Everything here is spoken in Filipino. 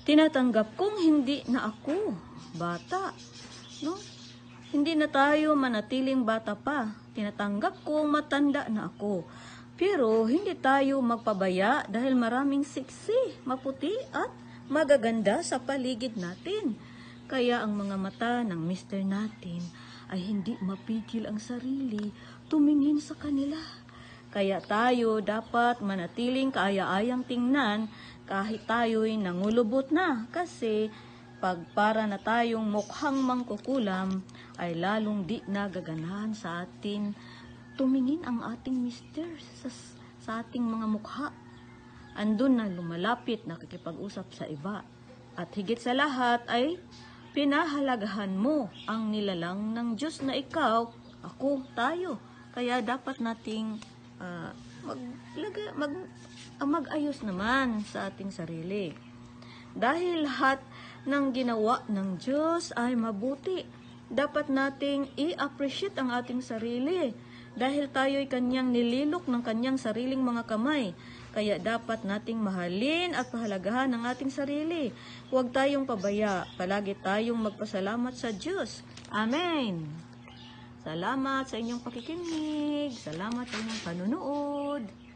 tinatanggap kong hindi na ako bata, no? Hindi na tayo manatiling bata pa. Tinatanggap kong matanda na ako. Pero hindi tayo magpabaya dahil maraming siksi, maputi at magaganda sa paligid natin. Kaya ang mga mata ng mister natin ay hindi mapigil ang sarili tumingin sa kanila. Kaya tayo dapat manatiling kaaya-ayang tingnan kahit tayo'y nangulubot na, kasi pag para na tayong mukhang mangkukulam ay lalong di nagaganahan sa atin tumingin ang ating mister sa ating mga mukha. Andun na lumalapit, nakikipag-usap sa iba. At higit sa lahat ay pinahalagahan mo ang nilalang ng Diyos na ikaw, ako, tayo. Kaya dapat nating mag-ayos naman sa ating sarili. Dahil lahat ng ginawa ng Diyos ay mabuti, dapat nating i-appreciate ang ating sarili. Dahil tayo'y kanyang nililok ng kanyang sariling mga kamay. Kaya dapat nating mahalin at pahalagahan ang ating sarili. Huwag tayong pabaya. Palagi tayong magpasalamat sa Diyos. Amen. Salamat sa inyong pakikinig. Salamat sa inyong panunood.